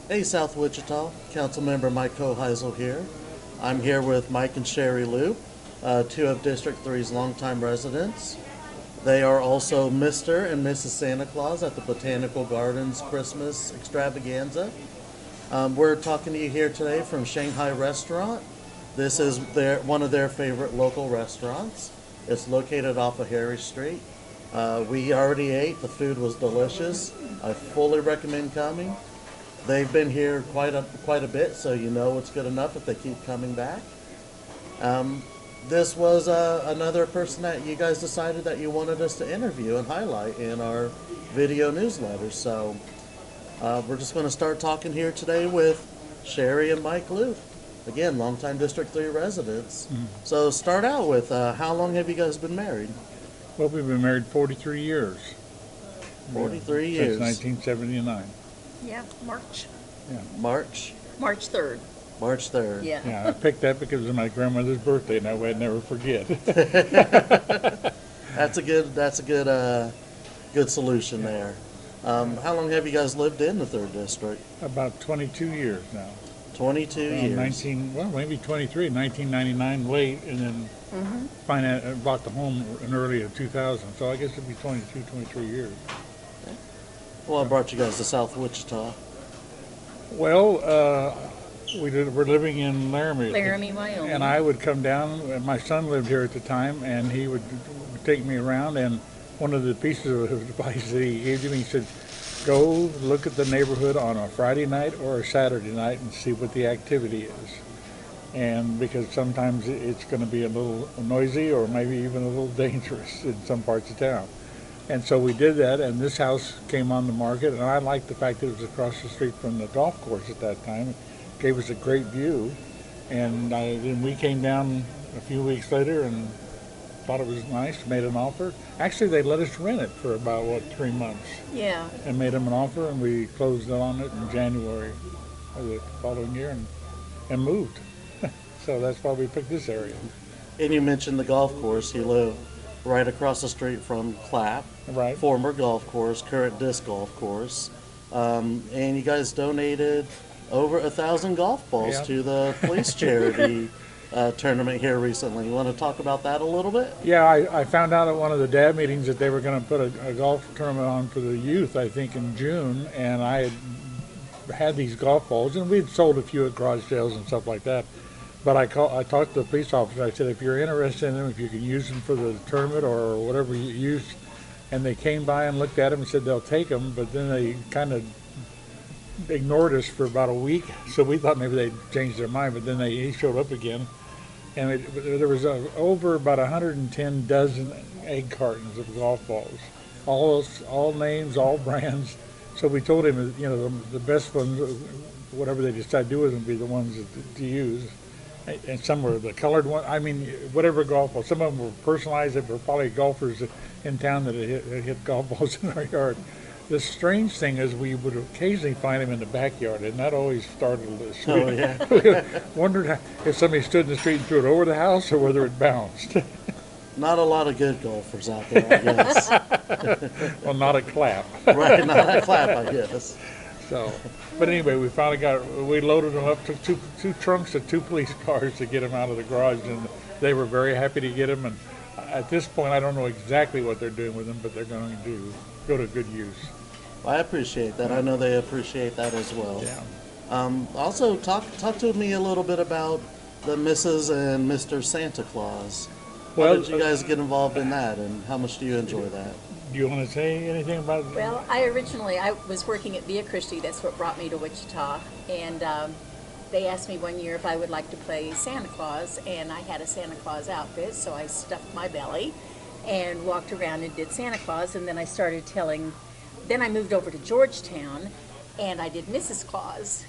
Hey, South Wichita, Councilmember Mike Koheisel here. I'm here with Mike and Sherry Loop, two of District Three's longtime residents. They are also Mr. and Mrs. Santa Claus at the Botanical Gardens Christmas Extravaganza. We're talking to you here today from Shanghai Restaurant. This is one of their favorite local restaurants. It's located off of Harry Street. We already ate. The food was delicious. I fully recommend coming. They've been here quite a bit, so you know it's good enough if they keep coming back. This was another person that you guys decided that you wanted us to interview and highlight in our video newsletter. So we're just going to start talking here today with Sherry and Mike Luke. Again, longtime District 3 residents. So start out with how long have you guys been married? Well, we've been married 43 years. 43 years. Since 1979. Yeah, March. Yeah. March? March 3rd. March 3rd. Yeah. Yeah, I picked that because it was my grandmother's birthday, and that way I'd never forget. That's a good solution there. How long have you guys lived in the 3rd District? About 22 years now. 22 years. Maybe 23, 1999 late, and then bought the home in early 2000. So I guess it'd be 22, 23 years. Well, I brought you guys to South Wichita. Well, we're living in Laramie. Laramie, Wyoming. And I would come down, and my son lived here at the time, and he would take me around, and one of the pieces of advice that he gave to me, he said, go look at the neighborhood on a Friday night or a Saturday night and see what the activity is. And because sometimes it's going to be a little noisy or maybe even a little dangerous in some parts of town. And so we did that, and this house came on the market, and I liked the fact that it was across the street from the golf course at that time. It gave us a great view, and then we came down a few weeks later and thought it was nice, made an offer. Actually, they let us rent it for about, 3 months. Yeah. And made them an offer, and we closed on it in January of the following year and moved. So that's why we picked this area. And you mentioned the golf course. You live right across the street from Clapp, Right. former golf course, current disc golf course. And you guys donated over 1,000 golf balls Yeah. to the police charity tournament here recently. You want to talk about that a little bit? Yeah, I found out at one of the DAB meetings that they were going to put a golf tournament on for the youth, I think in June, and I had these golf balls, and we'd sold a few at garage sales and stuff like that. But I talked to the police officer. I said, if you're interested in them, if you can use them for the tournament or whatever you use, and they came by and looked at them and said they'll take them, but then they kind of ignored us for about a week, so we thought maybe they'd changed their mind, but then he showed up again. And there was over about 110 dozen egg cartons of golf balls, all names, all brands. So we told him, the best ones, whatever they decide to do with them, be the ones to use. And some were the colored one. I mean, whatever golf ball. Some of them were personalized. They were probably golfers in town that had hit golf balls in our yard. The strange thing is we would occasionally find them in the backyard, and that always startled us. Oh, yeah. We wondered if somebody stood in the street and threw it over the house or whether it bounced. Not a lot of good golfers out there, I guess. Well, not a clap. Right, not a clap, I guess. So, but anyway, we loaded them up, took two trunks of 2 police cars to get them out of the garage, and they were very happy to get them. And at this point, I don't know exactly what they're doing with them, but they're going to go to good use. Well, I appreciate that. I know they appreciate that as well. Yeah. Also, talk to me a little bit about the Mrs. and Mr. Santa Claus. How did you guys get involved in that, and how much do you enjoy that? Do you want to say anything about it? Well, I was working at Via Christi. That's what brought me to Wichita. And they asked me one year if I would like to play Santa Claus. And I had a Santa Claus outfit, so I stuffed my belly and walked around and did Santa Claus. And then then I moved over to Georgetown, and I did Mrs. Claus.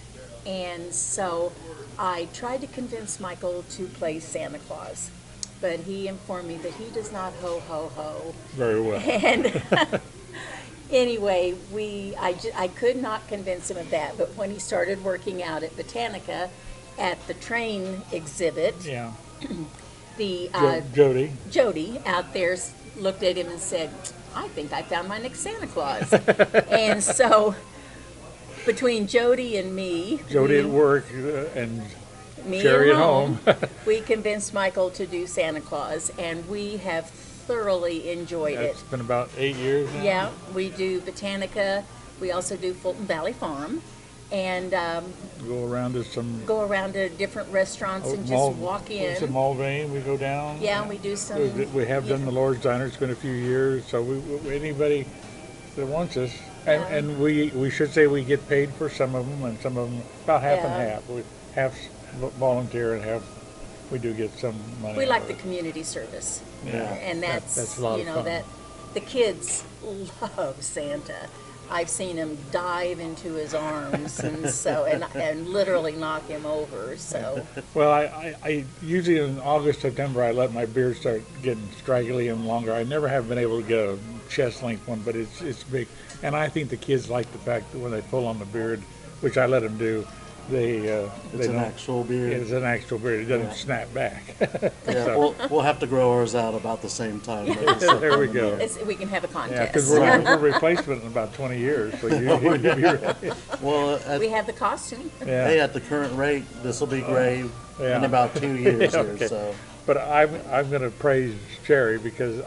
And so I tried to convince Michael to play Santa Claus. But he informed me that he does not ho, ho, ho. Very well. And anyway, I could not convince him of that. But when he started working out at Botanica at the train exhibit, Yeah. the Jody out there looked at him and said, I think I found my next Santa Claus. And so between Jody and me, Jody at work and me Sherry at at home. we convinced Michael to do Santa Claus, and we have thoroughly enjoyed it. It's been about 8 years now. Yeah, we do Botanica. We also do Fulton Valley Farm, and Go around to some go around to different restaurants and just walk in. Some Mulvane, we go down. Yeah, we do some. We have done the Lord's Diner. It's been a few years, so anybody that wants us, and we should say we get paid for some of them, and some of them about half and Yeah. half. We half volunteer and half we do get some money. We out like of the it. community service, Yeah. and That's a lot of fun. that the kids love Santa. I've seen him dive into his arms and literally knock him over. So Well, I usually in August, September, I let my beard start getting straggly and longer. I never have been able to get a chest length one, but it's big. And I think the kids like the fact that when they pull on the beard, which I let them do, they It's an don't- actual beard. It's an actual beard. It doesn't Yeah. snap back. Yeah, we'll have to grow ours out about the same time. There we go. we can have a Yeah, contest. because we're looking for replacement in about 20 years. So you'd be ready. Well, we have the costume. Yeah. hey, at the current rate, this will be gray Yeah. in about 2 years Yeah, here. okay. So But I'm going to praise Sherry because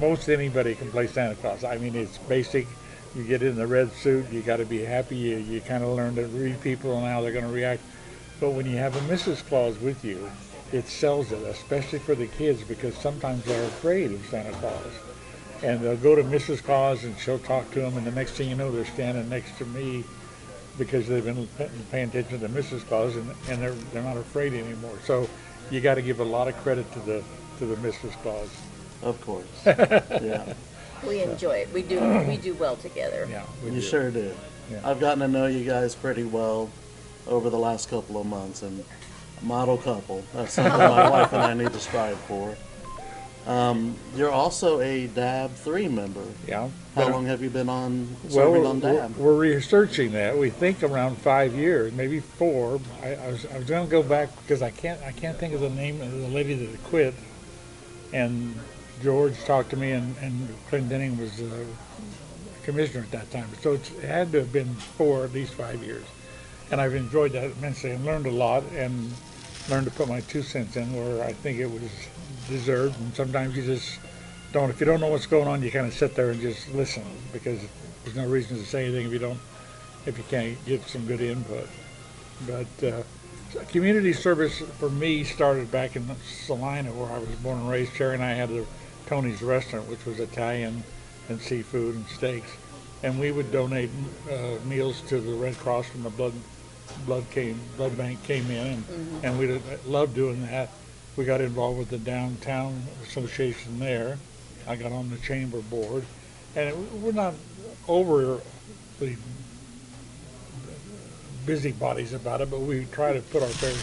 most anybody can play Santa Claus. I mean, it's basic. You get in the red suit, you got to be happy. You kind of learn to read people and how they're going to react. But when you have a Mrs. Claus with you, it sells it, especially for the kids, because sometimes they're afraid of Santa Claus. And they'll go to Mrs. Claus and she'll talk to them, and the next thing you know, they're standing next to me because they've been paying attention to Mrs. Claus, and they're not afraid anymore. So you got to give a lot of credit to the Mrs. Claus. of course, yeah, We enjoy it. We do well together. Yeah, we you do. sure do. Yeah. I've gotten to know you guys pretty well over the last couple of months, and model couple. That's something my wife and I need to strive for. You're also a DAB 3 member. Yeah. How long have you been serving on DAB? We're researching that. We think around 5 years, maybe 4. I was going to go back because I can't think of the name of the lady that quit. And George talked to me, and Clint Denning was commissioner at that time. So it had to have been 4, at least 5 years. And I've enjoyed that immensely and learned a lot and learned to put my 2 cents in where I think it was deserved. And sometimes you just don't, if you don't know what's going on, you kind of sit there and just listen, because there's no reason to say anything if you can't get some good input. But community service for me started back in Salina, where I was born and raised. Sherry and I had the Tony's restaurant, which was Italian and seafood and steaks, and we would donate meals to the Red Cross when the blood bank came in, and we loved doing that. We got involved with the downtown association there. I got on the chamber board, and we're not overly busybodies about it, but we try to put our fair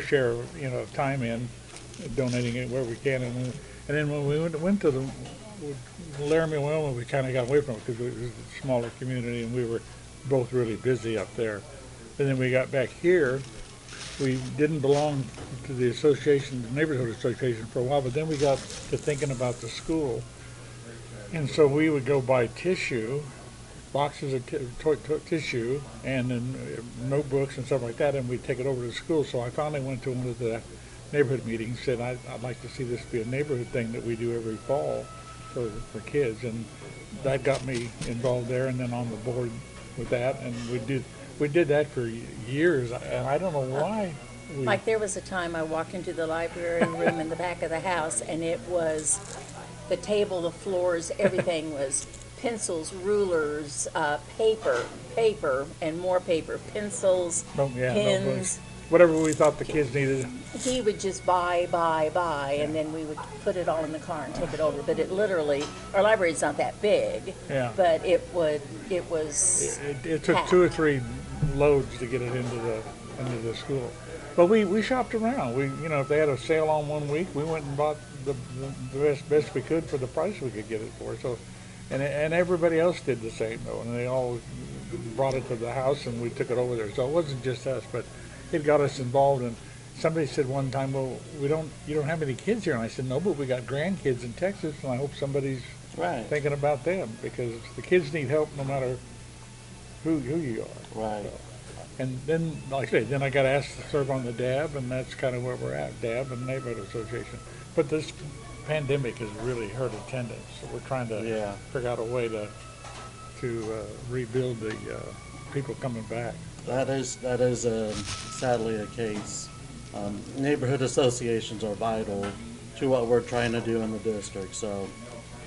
share of time in, donating it where we can. And then when we went to the Laramie, Wyoming, we kind of got away from it because it was a smaller community and we were both really busy up there. And then we got back here. We didn't belong to the association, the neighborhood association, for a while, but then we got to thinking about the school. And so we would go buy tissue, boxes of tissue, and then notebooks and stuff like that, and we'd take it over to the school. So I finally went to one of the neighborhood meetings, said I'd like to see this be a neighborhood thing that we do every fall for kids, and that got me involved there, and then on the board with that, and we did that for years, and I don't know why. Like there was a time I walked into the library room in the back of the house, and it was the table, the floors, everything was pencils, rulers, paper, and more paper, pencils, pens. Whatever we thought the kids needed. He would just buy, and then we would put it all in the car and take it over. But it literally, our library's not that big, but it was. It took packed. 2 or 3 loads to get it into the school. But we shopped around. If they had a sale on one week, we went and bought the best we could for the price we could get it for. So, and everybody else did the same though, and they all brought it to the house, and we took it over there. So it wasn't just us, but it got us involved. And somebody said one time, "Well, you don't have any kids here," and I said, "No, but we got grandkids in Texas, and I hope somebody's Right. thinking about them, because the kids need help no matter who you are. Right. So, and then, like I say, then I got asked to serve on the DAB, and that's kind of where we're at, DAB and Neighborhood Association. But this pandemic has really hurt attendance, so we're trying to Yeah. figure out a way to rebuild the people coming back. That is sadly a case. Neighborhood associations are vital to what we're trying to do in the district. So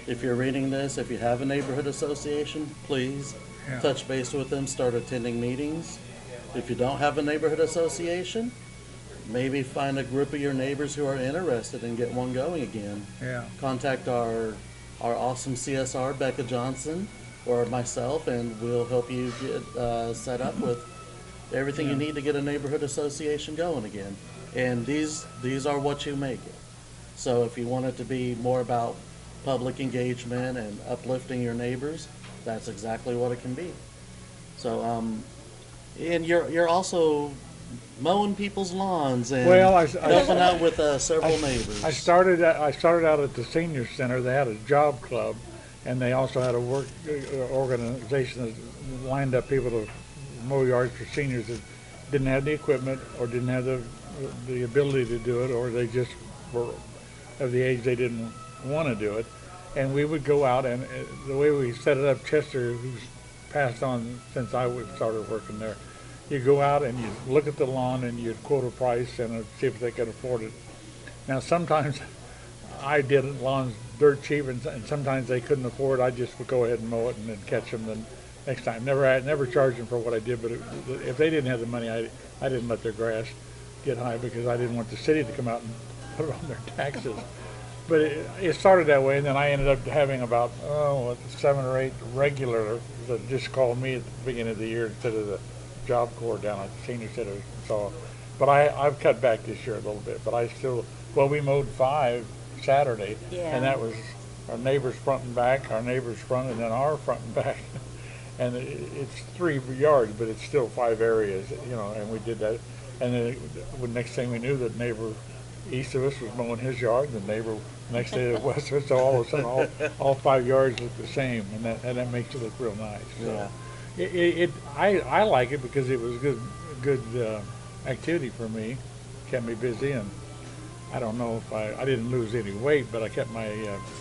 if you're reading this, if you have a neighborhood association, please Yeah. touch base with them, start attending meetings. If you don't have a neighborhood association, maybe find a group of your neighbors who are interested and get one going again. Yeah. Contact our awesome CSR, Becca Johnson, or myself, and we'll help you get set up with everything you need to get a neighborhood association going again. And these are what you make it. So if you want it to be more about public engagement and uplifting your neighbors, that's exactly what it can be. So, and you're also mowing people's lawns and Well, helping out with several neighbors. I started out at the senior center. They had a job club, and they also had a work organization that lined up people to mow yards for seniors that didn't have the equipment or didn't have the ability to do it, or they just were of the age they didn't want to do it. And we would go out, and the way we set it up, Chester, who's passed on since I started working there, you go out and you look at the lawn and you'd quote a price and see if they could afford it. Now sometimes I did lawns dirt cheap, and sometimes they couldn't afford it. I just would go ahead and mow it and then catch them the next time. Never charged them for what I did, but if they didn't have the money, I didn't let their grass get high because I didn't want the city to come out and put it on their taxes. But it started that way, and then I ended up having about 7 or 8 regulars that just called me at the beginning of the year instead of the Job Corps down at the senior center. So, but I've cut back this year a little bit. But I still, we mowed 5 Saturday, and that was our neighbors front and back, our neighbors front, and then our front and back. And it's 3 yards, but it's still 5 areas, and we did that. And then the next thing we knew, the neighbor east of us was mowing his yard, and the neighbor next day to the west of us, so all of a sudden all 5 yards look the same, and that makes it look real nice. So I like it because it was good activity for me, kept me busy, and I don't know if I didn't lose any weight, but I kept my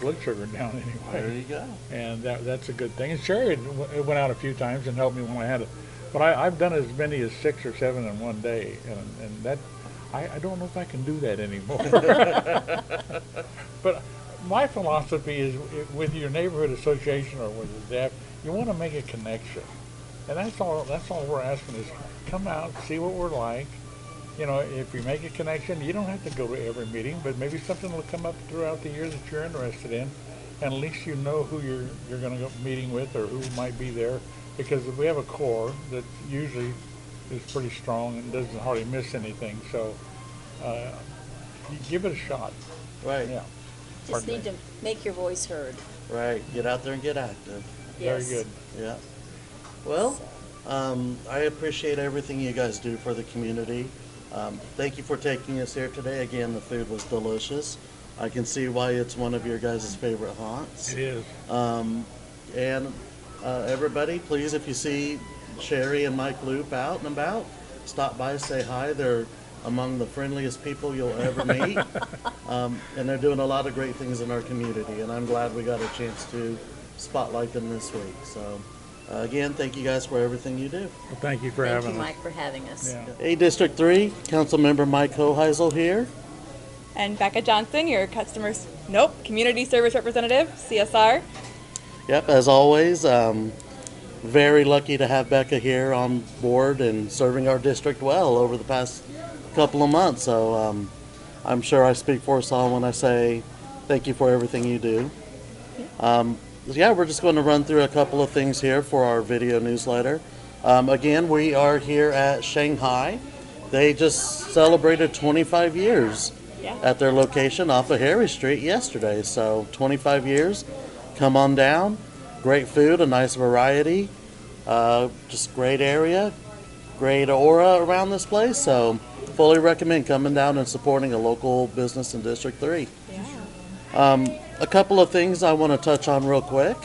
blood sugar down anyway. There you go. And that's a good thing. And Sherry went out a few times and helped me when I had it. But I've done as many as 6 or 7 in one day, and that I don't know if I can do that anymore. But my philosophy is with your neighborhood association or with the DAP, you want to make a connection. And that's all we're asking is come out, see what we're like. If you make a connection, you don't have to go to every meeting, but maybe something will come up throughout the year that you're interested in, and at least you know who you're going to go meeting with or who might be there, because we have a core that usually is pretty strong and doesn't hardly miss anything. So you give it a shot. Right. Yeah. Just need to make your voice heard. Right. Get out there and get active. Yes. Very good. Yeah. Well, I appreciate everything you guys do for the community. Thank you for taking us here today. Again, the food was delicious. I can see why it's one of your guys' favorite haunts. It is. And everybody, please, if you see Sherry and Mike Loop out and about, stop by, say hi. They're among the friendliest people you'll ever meet. And they're doing a lot of great things in our community, and I'm glad we got a chance to spotlight them this week. So again, thank you guys for everything you do. Well, thank you for Thank having you, us. Mike, for having us. Yeah. Hey, District 3, Councilmember Mike Hoheisel here. And Becca Johnson, your Community Service Representative, CSR. Yep, as always, very lucky to have Becca here on board and serving our district well over the past couple of months. So I'm sure I speak for us all when I say thank you for everything you do. We're just going to run through a couple of things here for our video newsletter. Again, we are here at Shanghai. They just celebrated 25 years at their location off of Harry Street yesterday. So 25 years. Come on down. Great food, a nice variety. Just great area. Great aura around this place. So fully recommend coming down and supporting a local business in District 3. Yeah. A couple of things I want to touch on real quick.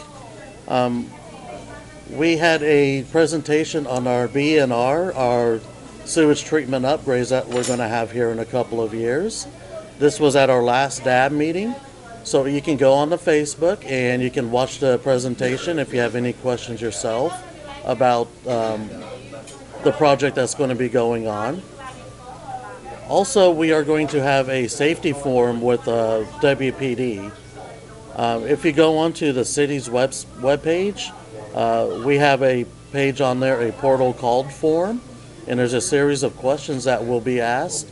We had a presentation on our BNR, our sewage treatment upgrades that we're going to have here in a couple of years. This was at our last DAB meeting. So you can go on the Facebook and you can watch the presentation if you have any questions yourself about the project that's going to be going on. Also, we are going to have a safety forum with WPD. If you go onto the city's webpage, we have a page on there, a portal called forum, and there's a series of questions that will be asked.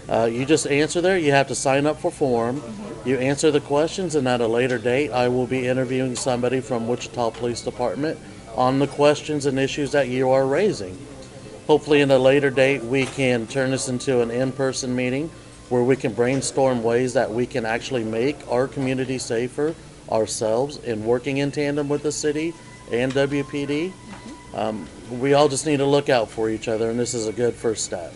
You just answer there. You have to sign up for forum. You answer the questions, and at a later date, I will be interviewing somebody from Wichita Police Department on the questions and issues that you are raising. Hopefully, in a later date, we can turn this into an in-person meeting where we can brainstorm ways that we can actually make our community safer ourselves in working in tandem with the city and WPD. We all just need to look out for each other, and this is a good first step.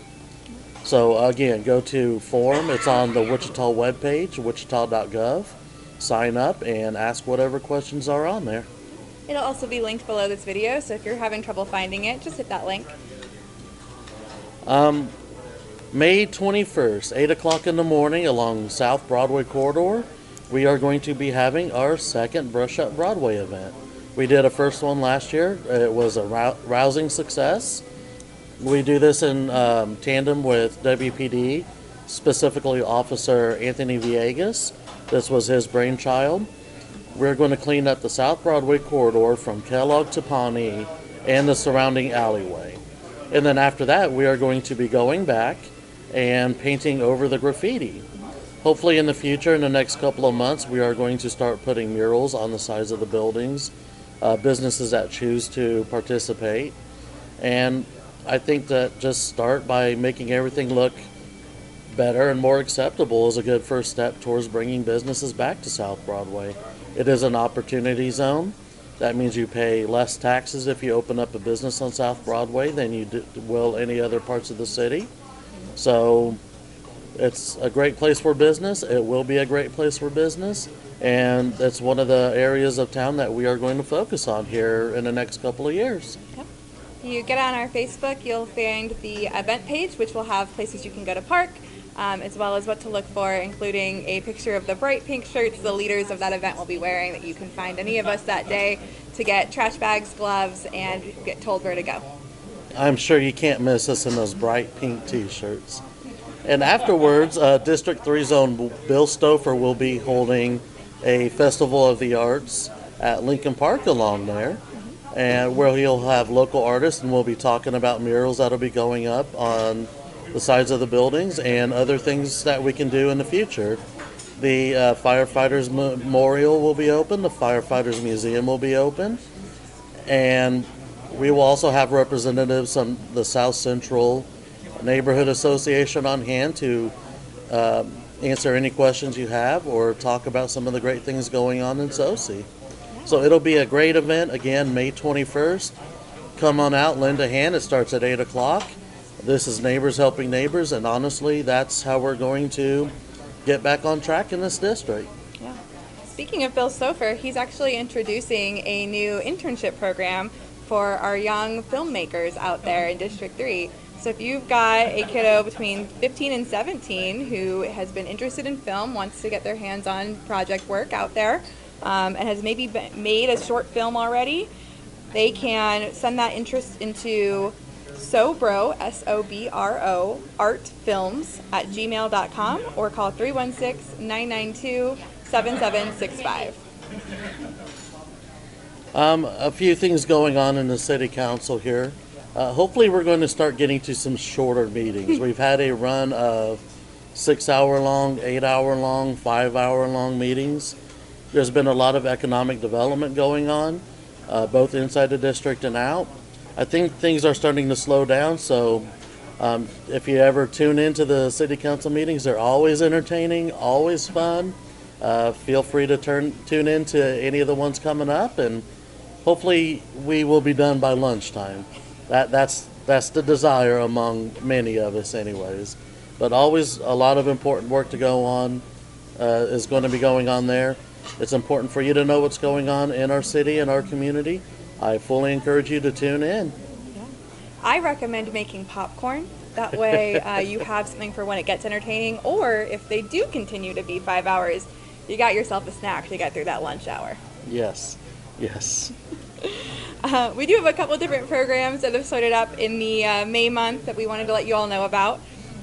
So again, go to forum. It's on the Wichita webpage, wichita.gov. Sign up and ask whatever questions are on there. It'll also be linked below this video, so if you're having trouble finding it, just hit that link. May 21st, 8 o'clock in the morning along South Broadway corridor, we are going to be having our second Brush Up Broadway event. We did a first one last year. It was a rousing success. We do this in tandem with WPD, specifically Officer Anthony Villegas. This was his brainchild. We're going to clean up the South Broadway corridor from Kellogg to Pawnee and the surrounding alleyway. And then after that, we are going to be going back and painting over the graffiti. Hopefully in the future, in the next couple of months, we are going to start putting murals on the sides of the buildings, businesses that choose to participate. And I think that just start by making everything look better and more acceptable is a good first step towards bringing businesses back to South Broadway. It is an opportunity zone. That means you pay less taxes if you open up a business on South Broadway than you will any other parts of the city. So it's a great place for business. It will be a great place for business. And it's one of the areas of town that we are going to focus on here in the next couple of years. Yep. If you get on our Facebook, you'll find the event page, which will have places you can go to park, as well as what to look for, including a picture of the bright pink shirts the leaders of that event will be wearing that you can find any of us that day to get trash bags, gloves, and get told where to go. I'm sure you can't miss us in those bright pink t-shirts. And afterwards, District 3 Zone Bill Stouffer will be holding a Festival of the Arts at Lincoln Park along there, and where he'll have local artists, and we'll be talking about murals that'll be going up on the sides of the buildings and other things that we can do in the future. The Firefighters Memorial will be open, the Firefighters Museum will be open, and we will also have representatives from the South Central Neighborhood Association on hand to answer any questions you have or talk about some of the great things going on in SoC. So it'll be a great event, again, May 21st. Come on out, lend a hand. It starts at 8 o'clock. This is Neighbors Helping Neighbors, and honestly, that's how we're going to get back on track in this district. Yeah. Speaking of Bill Stouffer, he's actually introducing a new internship program for our young filmmakers out there in District 3. So if you've got a kiddo between 15 and 17 who has been interested in film, wants to get their hands on project work out there, and has maybe made a short film already, they can send that interest into Sobro, S-O-B-R-O, artfilms@gmail.com, or call 316-992-7765. A few things going on in the city council here. Hopefully we're going to start getting to some shorter meetings. We've had a run of 6-hour-long, 8-hour-long, 5-hour-long meetings. There's been a lot of economic development going on, both inside the district and out. I think things are starting to slow down, so if you ever tune into the city council meetings, they're always entertaining, always fun. Feel free to tune in to any of the ones coming up, and hopefully we will be done by lunchtime. That's the desire among many of us anyways. But always a lot of important work to go on is going to be going on there. It's important for you to know what's going on in our city and our community. I fully encourage you to tune in. I recommend making popcorn. That way you have something for when it gets entertaining, or if they do continue to be 5 hours, you got yourself a snack to get through that lunch hour. Yes, yes. We do have a couple different programs that have started up in the May month that we wanted to let you all know about.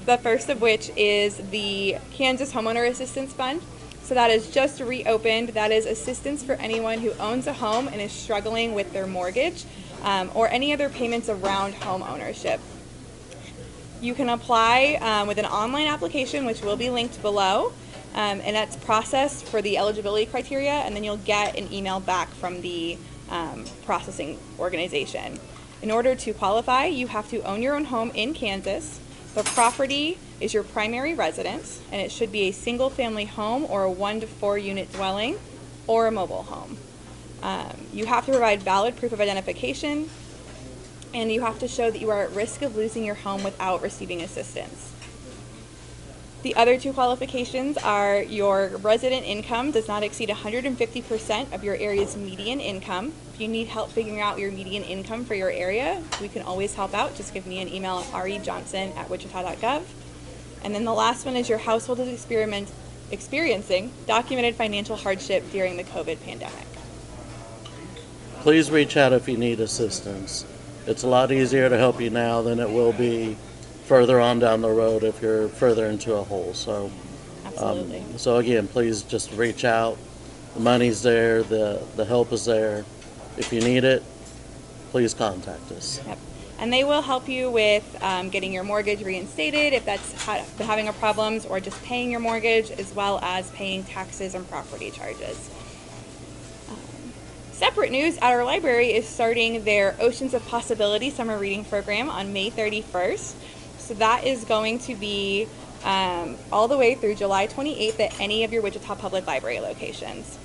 The first of which is the Kansas Homeowner Assistance Fund. So that is just reopened. That is assistance for anyone who owns a home and is struggling with their mortgage or any other payments around home ownership. You can apply with an online application, which will be linked below, and that's processed for the eligibility criteria, and then you'll get an email back from the processing organization. In order to qualify, you have to own your own home in Kansas. The property is your primary residence, and it should be a single-family home or a 1 to 4 unit dwelling or a mobile home. You have to provide valid proof of identification, and you have to show that you are at risk of losing your home without receiving assistance. The other two qualifications are your resident income does not exceed 150% of your area's median income. If you need help figuring out your median income for your area, we can always help out. Just give me an email at rejohnson@wichita.gov. And then the last one is your household is experiencing documented financial hardship during the COVID pandemic. Please reach out if you need assistance. It's a lot easier to help you now than it will be further on down the road if you're further into a hole. So, Absolutely. so again, please just reach out. The money's there. The help is there. If you need it, please contact us. Yep. And they will help you with getting your mortgage reinstated if that's been having a problems, or just paying your mortgage, as well as paying taxes and property charges. Separate news, at our library is starting their Oceans of Possibility summer reading program on May 31st. So that is going to be all the way through July 28th at any of your Wichita Public Library locations.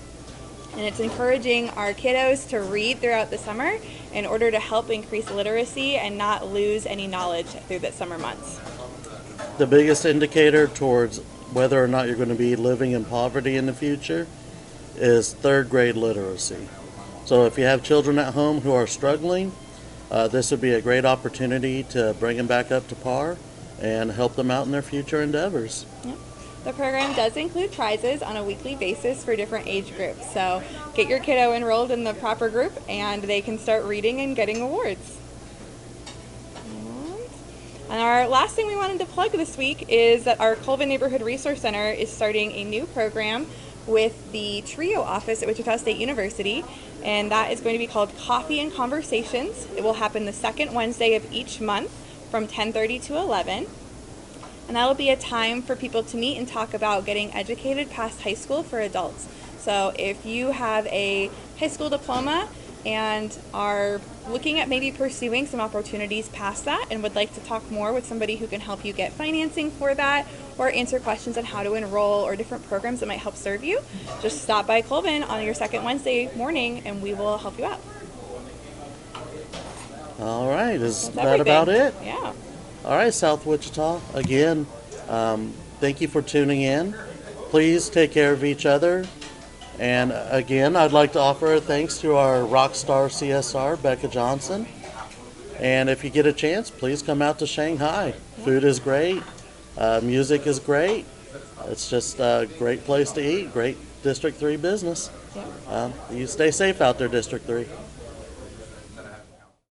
And it's encouraging our kiddos to read throughout the summer in order to help increase literacy and not lose any knowledge through the summer months. The biggest indicator towards whether or not you're going to be living in poverty in the future is third grade literacy. So if you have children at home who are struggling, this would be a great opportunity to bring them back up to par and help them out in their future endeavors. Yep. The program does include prizes on a weekly basis for different age groups. So get your kiddo enrolled in the proper group and they can start reading and getting awards. And our last thing we wanted to plug this week is that our Colvin Neighborhood Resource Center is starting a new program with the TRIO office at Wichita State University, and that is going to be called Coffee and Conversations. It will happen the second Wednesday of each month from 10:30 to 11. And that will be a time for people to meet and talk about getting educated past high school for adults. So if you have a high school diploma and are looking at maybe pursuing some opportunities past that and would like to talk more with somebody who can help you get financing for that or answer questions on how to enroll or different programs that might help serve you, just stop by Colvin on your second Wednesday morning and we will help you out. All right, is That's that everything. about it? Yeah. All right, South Wichita, again, thank you for tuning in. Please take care of each other. And again, I'd like to offer thanks to our rock star CSR, Becca Johnson. And if you get a chance, please come out to Shanghai. Food is great. Music is great. It's just a great place to eat. Great District 3 business. You stay safe out there, District 3.